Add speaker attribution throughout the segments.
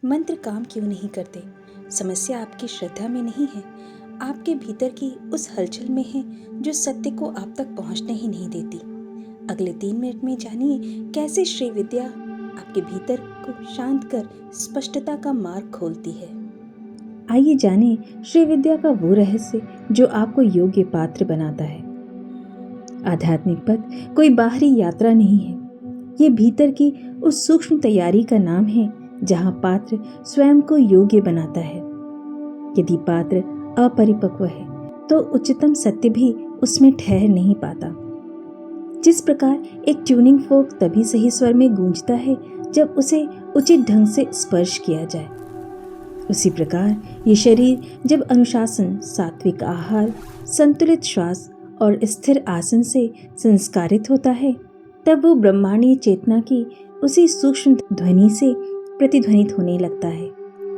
Speaker 1: मंत्र काम क्यों नहीं करते? समस्या आपकी श्रद्धा में नहीं है, आपके भीतर की उस हलचल में है जो सत्य को आप तक पहुंचने ही नहीं देती। अगले 3 मिनट में जानिए कैसे श्री विद्या आपके भीतर को शांत कर स्पष्टता का मार्ग खोलती है। आइए जाने श्री विद्या का वो रहस्य जो आपको योग्य पात्र बनाता है। आध्यात्मिक पथ कोई बाहरी यात्रा नहीं है, ये भीतर की उस सूक्ष्म तैयारी का नाम है जहां पात्र स्वयं को योग्य बनाता है। यदि पात्र अपरिपक्व है तो उच्चतम सत्य भी उसमें ठहर नहीं पाता। जिस प्रकार एक ट्यूनिंग फोक तभी सही स्वर में गूंजता है जब उसे उचित ढंग से स्पर्श किया जाए, उसी प्रकार ये शरीर जब अनुशासन, सात्विक आहार, संतुलित श्वास और स्थिर आसन से संस्कारित होता है, तब वो ब्रह्मांडीय चेतना की उसी सूक्ष्म ध्वनि से प्रतिध्वनित होने लगता है।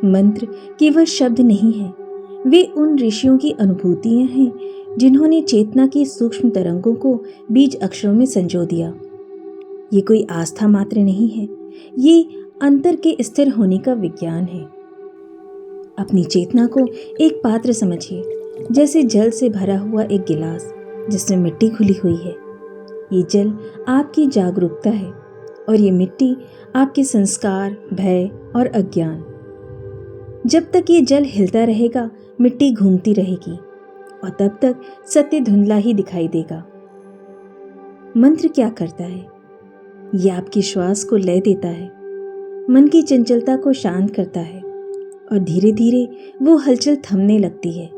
Speaker 1: मंत्र केवल शब्द नहीं है, वे उन ऋषियों की अनुभूतियां हैं जिन्होंने चेतना की सूक्ष्म तरंगों को बीज अक्षरों में संजो दिया। ये कोई आस्था मात्र नहीं है, ये अंतर के स्थिर होने का विज्ञान है। अपनी चेतना को एक पात्र समझिए, जैसे जल से भरा हुआ एक गिलास जिसमें मिट्टी घुली हुई है। ये जल आपकी जागरूकता है और ये मिट्टी आपके संस्कार, भय और अज्ञान। जब तक ये जल हिलता रहेगा, मिट्टी घूमती रहेगी और तब तक सत्य धुंधला ही दिखाई देगा। मंत्र क्या करता है? ये आपकी श्वास को लय देता है, मन की चंचलता को शांत करता है और धीरे धीरे वो हलचल थमने लगती है।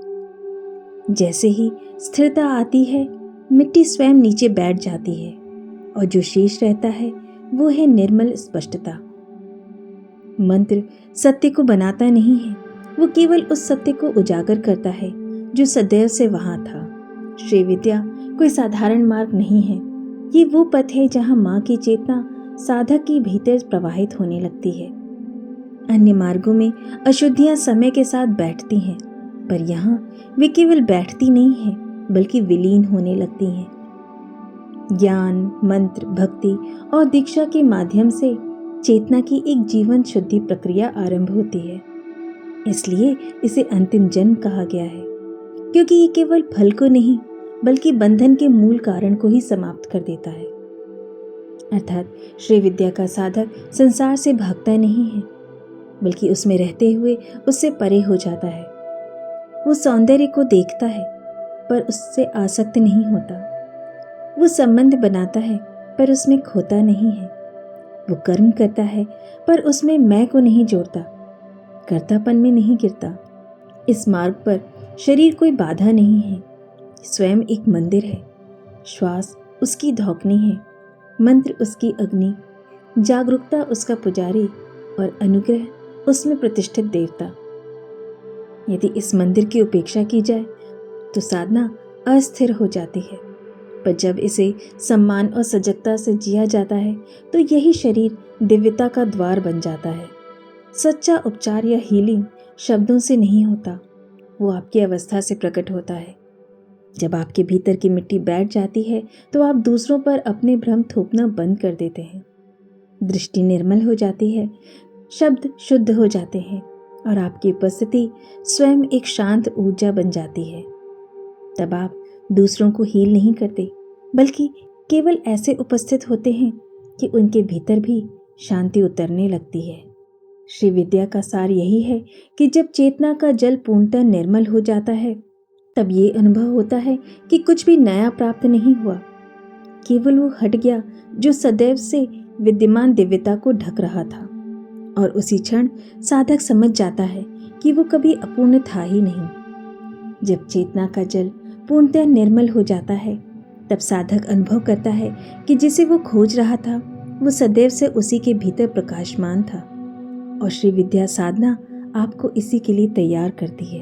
Speaker 1: जैसे ही स्थिरता आती है, मिट्टी स्वयं नीचे बैठ जाती है और जो शेष रहता है वो है निर्मल स्पष्टता। मंत्र सत्य को बनाता नहीं है, वो केवल उस सत्य को उजागर करता है जो सदैव से वहां था। श्री विद्या कोई साधारण मार्ग नहीं है, ये वो पथ है जहां माँ की चेतना साधक के भीतर प्रवाहित होने लगती है। अन्य मार्गों में अशुद्धियां समय के साथ बैठती हैं, पर यहाँ वे केवल बैठती नहीं है बल्कि विलीन होने लगती हैं। ज्ञान, मंत्र, भक्ति और दीक्षा के माध्यम से चेतना की एक जीवन शुद्धि प्रक्रिया आरंभ होती है। इसलिए इसे अंतिम जन्म कहा गया है, क्योंकि ये केवल फल को नहीं बल्कि बंधन के मूल कारण को ही समाप्त कर देता है। अर्थात श्री विद्या का साधक संसार से भागता नहीं है, बल्कि उसमें रहते हुए उससे परे हो जाता है। वो सौंदर्य को देखता है पर उससे आसक्त नहीं होता। वो संबंध बनाता है पर उसमें खोता नहीं है। वो कर्म करता है पर उसमें मैं को नहीं जोड़ता, कर्तापन में नहीं गिरता। इस मार्ग पर शरीर कोई बाधा नहीं है, स्वयं एक मंदिर है। श्वास उसकी धौकनी है, मंत्र उसकी अग्नि, जागरूकता उसका पुजारी और अनुग्रह उसमें प्रतिष्ठित देवता। यदि इस मंदिर की उपेक्षा की जाए तो साधना अस्थिर हो जाती है, पर जब इसे सम्मान और सजगता से जिया जाता है तो यही शरीर दिव्यता का द्वार बन जाता है। सच्चा उपचार या हीलिंग शब्दों से नहीं होता, वो आपकी अवस्था से प्रकट होता है। जब आपके भीतर की मिट्टी बैठ जाती है तो आप दूसरों पर अपने भ्रम थोपना बंद कर देते हैं। दृष्टि निर्मल हो जाती है, शब्द शुद्ध हो जाते हैं और आपकी उपस्थिति स्वयं एक शांत ऊर्जा बन जाती है। तब आप दूसरों को हील नहीं करते, बल्कि केवल ऐसे उपस्थित होते हैं कि उनके भीतर भी शांति उतरने लगती है। श्री विद्या का सार यही है कि जब चेतना का जल पूर्णतः निर्मल हो जाता है, तब ये अनुभव होता है कि कुछ भी नया प्राप्त नहीं हुआ, केवल वो हट गया जो सदैव से विद्यमान दिव्यता को ढक रहा था। और उसी क्षण साधक समझ जाता है कि वो कभी अपूर्ण था ही नहीं। जब चेतना का जल पूर्णतः निर्मल हो जाता है, तब साधक अनुभव करता है कि जिसे वो खोज रहा था वो सदैव से उसी के भीतर प्रकाशमान था। और श्री विद्या साधना आपको इसी के लिए तैयार करती है।